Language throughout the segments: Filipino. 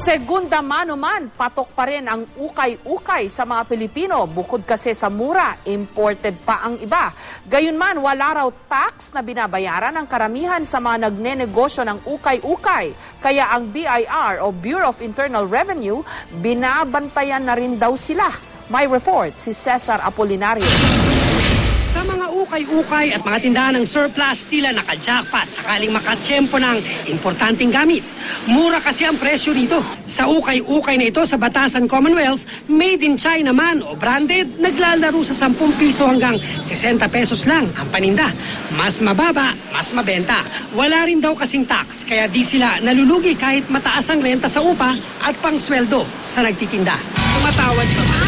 Segunda mano man, patok pa rin ang ukay-ukay sa mga Pilipino. Bukod kasi sa mura, imported pa ang iba. Gayunman, wala raw tax na binabayaran ang karamihan sa mga nagnenegosyo ng ukay-ukay. Kaya ang BIR o Bureau of Internal Revenue, binabantayan na rin daw sila. May report si Cesar Apolinario. Sa mga ukay-ukay at mga tindahan ng surplus, tila naka-jackpot sakaling makatsyempo ng importanteng gamit. Mura kasi ang presyo rito. Sa ukay-ukay na ito sa Batasan Commonwealth, made in China man o branded, naglalaro sa 10 piso hanggang 60 pesos lang ang paninda. Mas mababa, mas mabenta. Wala rin daw kasing tax, kaya di sila nalulugi kahit mataas ang renta sa upa at pangsweldo sa nagtitinda. Tumatawad pa ba?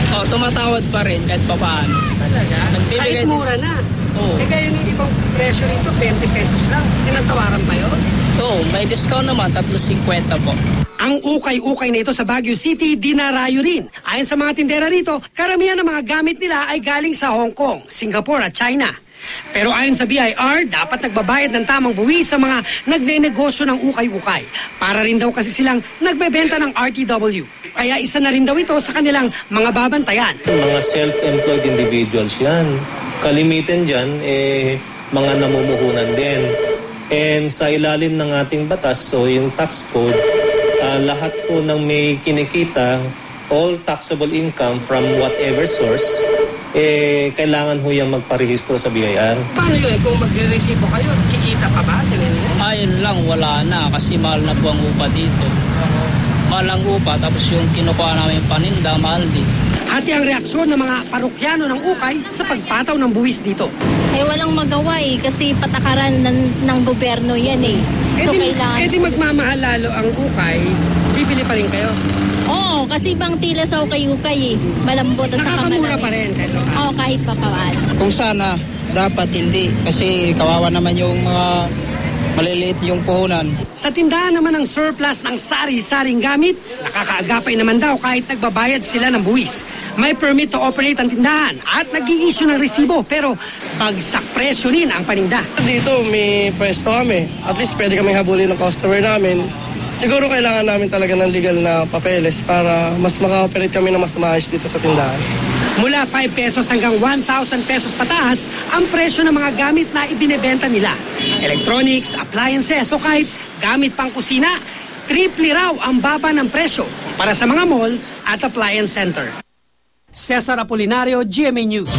Oo, tumatawad pa rin kahit papaano. Talaga? Kahit mura na. Oo. Eh kaya yung ibang presyo rito, 20 pesos lang. Tinatawaran pa yun? Oo, may discount naman, 3.50 po. Ang ukay-ukay na ito sa Baguio City, dinarayo rin. Ayon sa mga tindera rito, karamihan ng mga gamit nila ay galing sa Hong Kong, Singapore at China. Pero ayon sa BIR, dapat nagbabayad ng tamang buwis sa mga nagnenegosyo ng ukay-ukay. Para rin daw kasi silang nagbebenta ng RTW. Kaya isa na rin daw ito sa kanilang mga babantayan. Mga self-employed individuals yan. Kalimitan dyan, mga namumuhunan din. And sa ilalim ng ating batas, so yung tax code, lahat po ng may kinikita, all taxable income from whatever source, kailangan ho yung magparehistro sa BIR. Paano yun? Kung magre-resibo kayo, kikita pa ba? Ayun lang, wala na kasi mahal na po ang upa dito. Mahal ang upa, tapos yung kinukuha namin paninda, mahal din. Ati ang reaksyon ng mga parokyano ng ukay sa pagpataw ng buwis dito. Walang magawa kasi patakaran ng gobyerno yan So kailangan... di magmamahal lalo ang ukay, bibili pa rin kayo? Oo, kasi bang tila sa ukay-ukay malambot at saka malamig. Nakakamura pa rin Oo, kahit papawaan. Kung sana, dapat hindi. Kasi kawawa naman yung mga maliliit yung puhunan. Sa tindahan naman ng surplus ng sari-saring gamit, nakakaagapay naman daw kahit nagbabayad sila ng buwis. May permit to operate ang tindahan at nag-i-issue ng resibo pero bagsak presyo rin ang paninda. Dito may pwesto kami. At least pwede kami habulin ng customer namin. Siguro kailangan namin talaga ng legal na papeles para mas maka-operate kami na mas maayos dito sa tindahan. Mula 5 pesos hanggang 1,000 pesos pataas ang presyo ng mga gamit na ibinebenta nila. Electronics, appliances o kahit gamit pang kusina, triple raw ang baba ng presyo para sa mga mall at appliance center. Cesar Apolinario, GMA News.